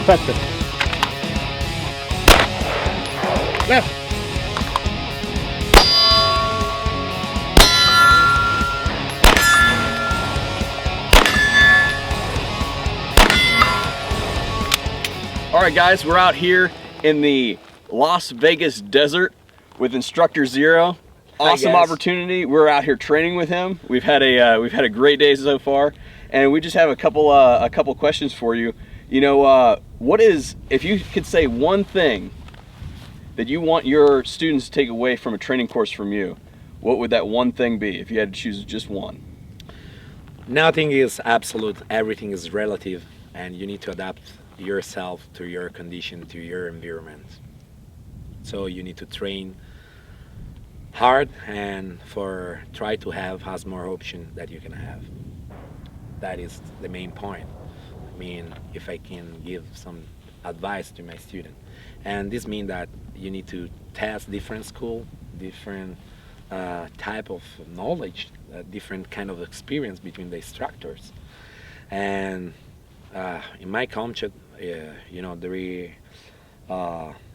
Faster. Left. All right, guys, we're out here in the Las Vegas desert with Instructor Zero. Awesome opportunity. We're out here training with him. We've had a great day so far, and we just have a couple questions for you. You know, what is, if you could say one thing that you want your students to take away from a training course from you, what would that one thing be if you had to choose just one? Nothing is absolute. Everything is relative, and you need to adapt yourself to your condition, to your environment. So you need to train hard and try to have as more option that you can have. That is the main point. I mean, if I can give some advice to my student, and this means that you need to test different school, different type of knowledge, different kind of experience between the instructors. And in my concept, you know, there is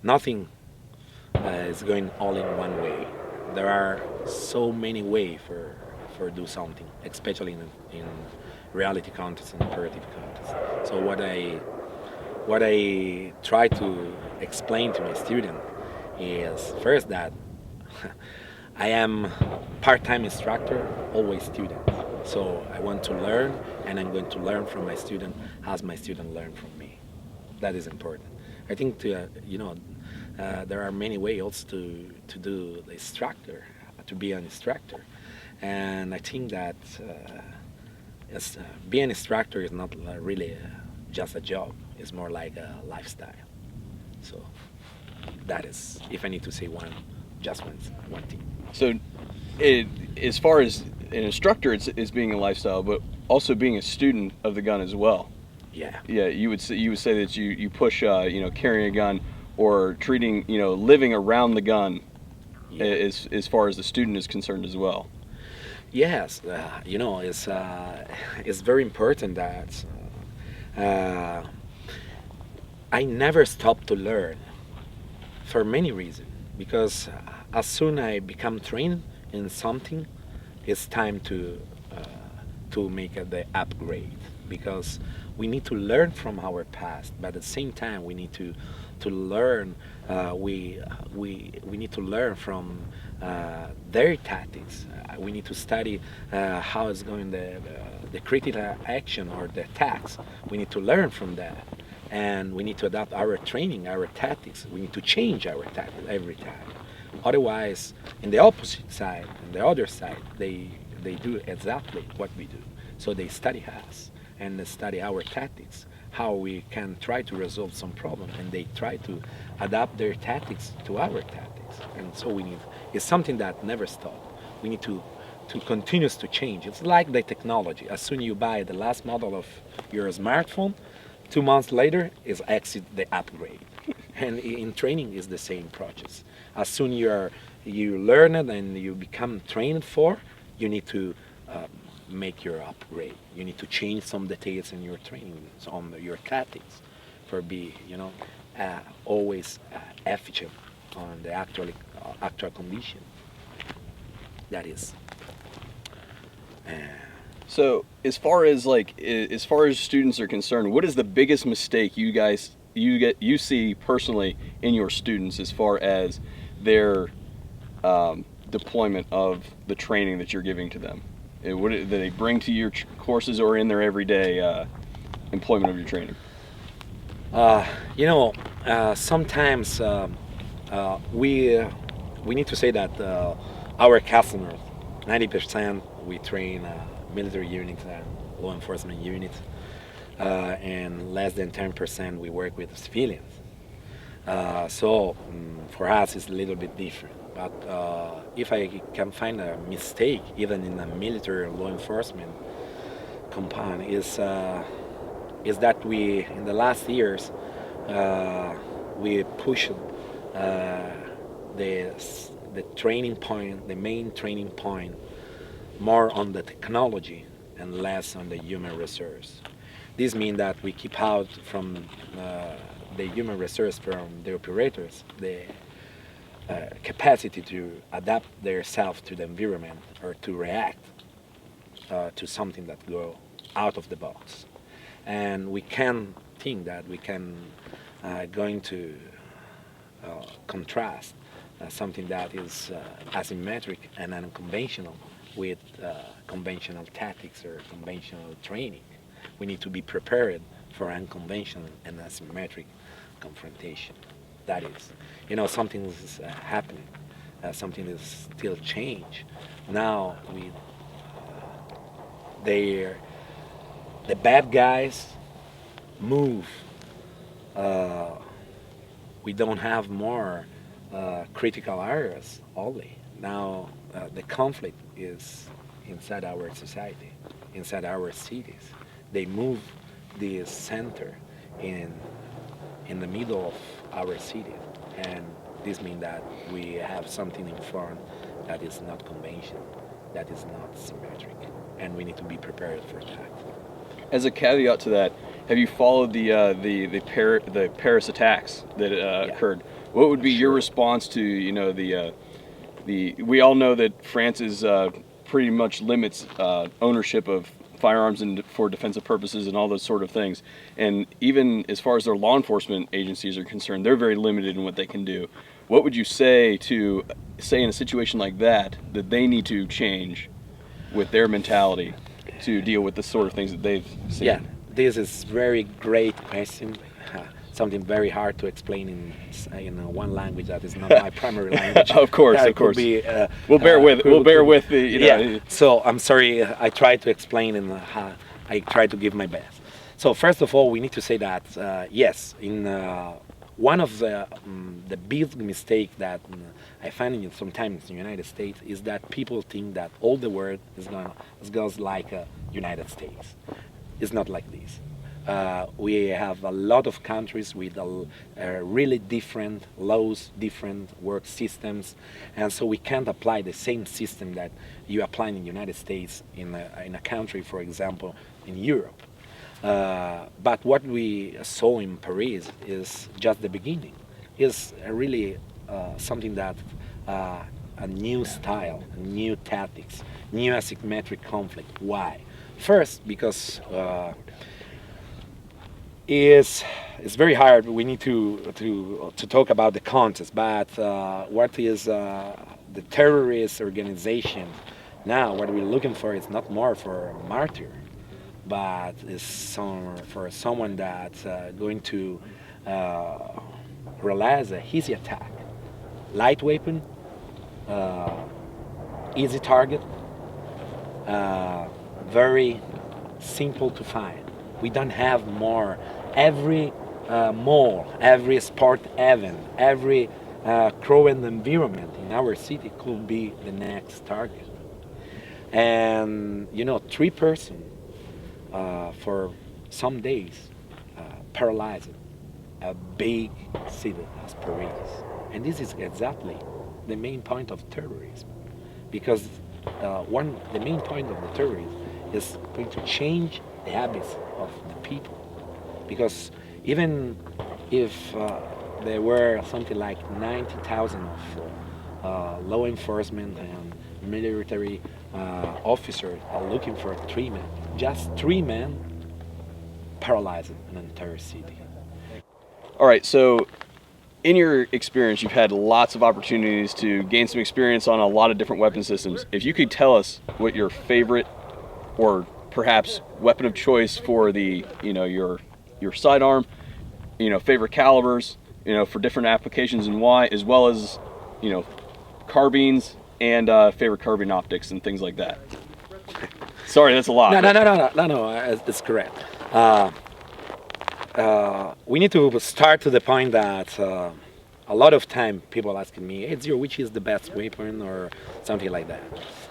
nothing is going all in one way. There are so many ways for do something, especially in reality contests and operative contests. So what I try to explain to my student is first that I am part-time instructor, always student. So I want to learn, and I'm going to learn from my student as my student learn from me. That is important. I think you know, there are many ways to do the instructor, to be an instructor, and I think that being an instructor is not really just a job. It's more like a lifestyle. So that is, if I need to say just one thing. So, as far as an instructor, it's being a lifestyle, but also being a student of the gun as well. Yeah. Yeah, you would say that you push you know, carrying a gun or treating, you know, living around the gun, yeah, as far as the student is concerned as well. Yes, you know, it's very important that I never stop to learn for many reasons, because as soon as I become trained in something, it's time to make the upgrade, because we need to learn from our past, but at the same time we need to learn. We need to learn from their tactics. We need to study how it's going the critical action or the attacks. We need to learn from that, and we need to adapt our training, our tactics. We need to change our tactics every time. Otherwise, in the opposite side, on the other side, they do exactly what we do. So they study us and they study our tactics, how we can try to resolve some problem, and they try to adapt their tactics to our tactics. And so it's something that never stops. We need to continue to change. It's like the technology. As soon as you buy the last model of your smartphone, 2 months later is exit the upgrade. And in training is the same process. As soon you learn it and you become trained for, you need to make your upgrade. You need to change some details in your training, on your tactics, for be, you know, always efficient on the actual condition. That is. So as far as students are concerned, what is the biggest mistake you see personally in your students as far as their deployment of the training that you're giving to them? What do they bring to your courses or in their everyday employment of your training? You know, sometimes we need to say that our customers, 90% we train military units and law enforcement units, and less than 10% we work with civilians. So for us it's a little bit different. But if I can find a mistake, even in a military law enforcement compound, is that we, in the last years, we pushed the training point, the main training point, more on the technology and less on the human resource. This means that we keep out from the human resource, from the operators, the capacity to adapt themselves to the environment or to react to something that go out of the box. And we can think that we can going to contrast something that is asymmetric and unconventional with conventional tactics or conventional training. We need to be prepared for unconventional and asymmetric confrontation. That is, something is happening, something is still change. Now with the bad guys move. We don't have more critical areas only. Now the conflict is inside our society, inside our cities. They move the center in the middle of our city, and this means that we have something in front that is not conventional, that is not symmetric, and we need to be prepared for that. As a caveat to that, have you followed the Paris attacks that occurred? What would be your response to the we all know that France is pretty much limits ownership of firearms and for defensive purposes and all those sort of things, and even as far as their law enforcement agencies are concerned, they're very limited in what they can do. What would you say in a situation like that they need to change with their mentality to deal with the sort of things that they've seen? Yeah, this is very great question. Something very hard to explain in one language that is not my primary language. Of course. Be, we'll bear with the. Yeah. So I'm sorry. I try to explain and I try to give my best. So first of all, we need to say that yes, in one of the big mistakes that I find sometimes in the United States is that people think that all the world goes like United States. It's not like this. We have a lot of countries with really different laws, different work systems, and so we can't apply the same system that you apply in the United States in a country, for example, in Europe. But what we saw in Paris is just the beginning. It's really something that a new style, new tactics, new asymmetric conflict. Why? First, because it's very hard. We need to talk about the context, but what is the terrorist organization now? What we're looking for is not more for a martyr, but is for someone that's going to realize a easy attack, light weapon, easy target, very simple to find. We don't have more. Every mall, every sport event, every crowded environment in our city could be the next target. And 3 persons for some days paralyzed a big city as Paris. And this is exactly the main point of terrorism, because the main point of the terrorism is going to change the habits of the people. Because even if there were something like 90,000 of law enforcement and military officers are looking for 3 men, just 3 men paralyzed an entire city. All right, so in your experience, you've had lots of opportunities to gain some experience on a lot of different weapon systems. If you could tell us what your favorite or perhaps weapon of choice for the your sidearm, favorite calibers, for different applications and why, as well as carbines and favorite carbine optics and things like that. Sorry, that's a lot. No, it's correct. We need to start to the point that a lot of time people asking me, "Hey, Zero, which is the best weapon?" or something like that,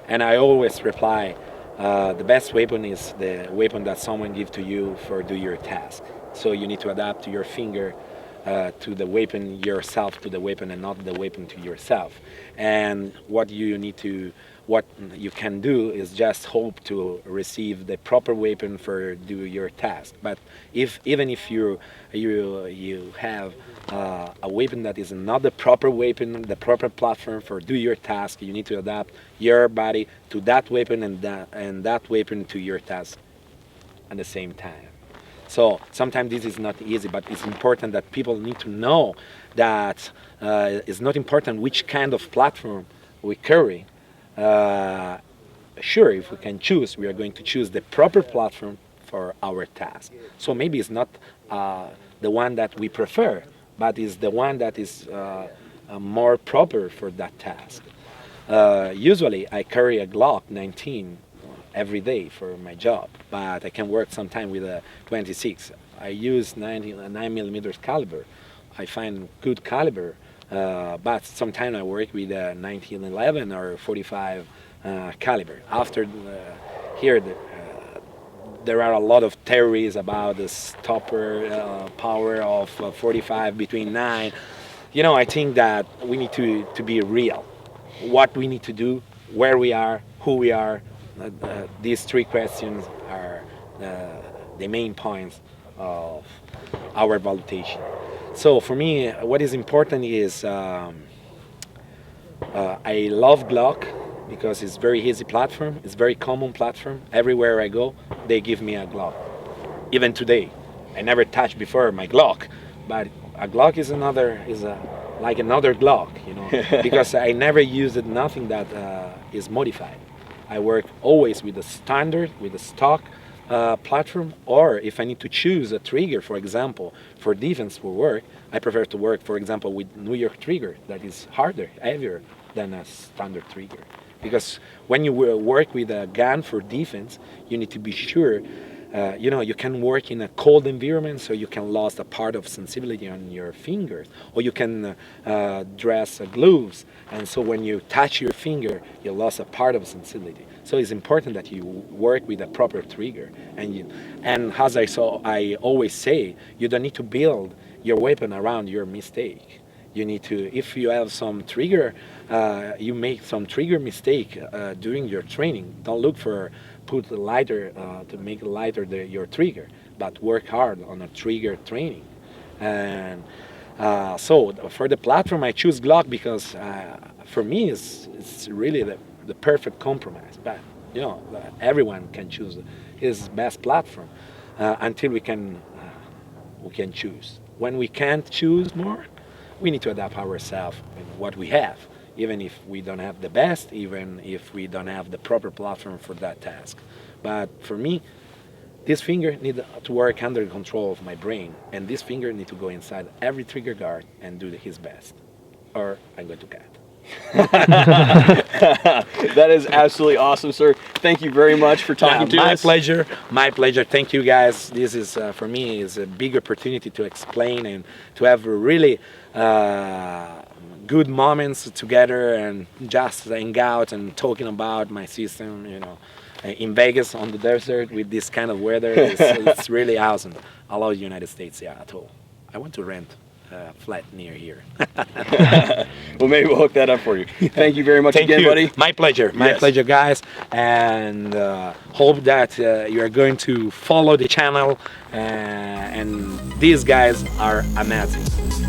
and I always reply, the best weapon is the weapon that someone gives to you for do your task. So you need to adapt to your finger to the weapon yourself, to the weapon, and not the weapon to yourself. And what you need to what you can do is just hope to receive the proper weapon for do your task. But even if you have a weapon that is not the proper weapon, the proper platform for do your task, you need to adapt your body to that weapon and that weapon to your task at the same time. So sometimes this is not easy, but it's important that people need to know that it's not important which kind of platform we carry. Sure, if we can choose, we are going to choose the proper platform for our task. So maybe it's not the one that we prefer, but it's the one that is more proper for that task. Usually I carry a Glock 19 every day for my job, but I can work sometime with a 26. I use 9mm caliber. I find good caliber, but sometimes I work with a 1911 or 45 caliber. After here, there are a lot of theories about the stopper power of 45 between 9. You know, I think that we need to be real. What we need to do, where we are, who we are. These three questions are the main points of our evaluation. So for me, what is important is I love Glock because it's very easy platform. It's very common platform. Everywhere I go, they give me a Glock. Even today, I never touched before my Glock, but a Glock is like another Glock, you know, because I never used nothing that is modified. I work always with the standard, with the stock platform, or if I need to choose a trigger, for example, for defense for work, I prefer to work, for example, with New York trigger that is harder, heavier than a standard trigger. Because when you work with a gun for defense, you need to be sure, you know, you can work in a cold environment, so you can lose a part of sensibility on your fingers, or you can dress gloves, and so when you touch your finger, you lose a part of sensibility. So it's important that you work with a proper trigger, and as I always say, you don't need to build your weapon around your mistake. You need to, if you have some trigger, you make some trigger mistake during your training, don't look for put lighter to make lighter your trigger, but work hard on a trigger training. And so for the platform, I choose Glock because for me it's really the perfect compromise. But you know, everyone can choose his best platform until we can choose. When we can't choose more, we need to adapt ourselves in what we have, even if we don't have the best, even if we don't have the proper platform for that task. But for me, this finger needs to work under the control of my brain, and this finger needs to go inside every trigger guard and do his best, or I'm going to cut. That is absolutely awesome, sir. Thank you very much for talking to us. My pleasure. Thank you, guys. This is for me is a big opportunity to explain and to have really good moments together and just hang out and talking about my system. You know, in Vegas on the desert with this kind of weather, it's really awesome. I love the United States. Yeah, at all. I want to rent flat near here. Well, maybe we'll hook that up for you. Thank you very much again, buddy. My pleasure. My pleasure, guys. And hope that you are going to follow the channel. And these guys are amazing.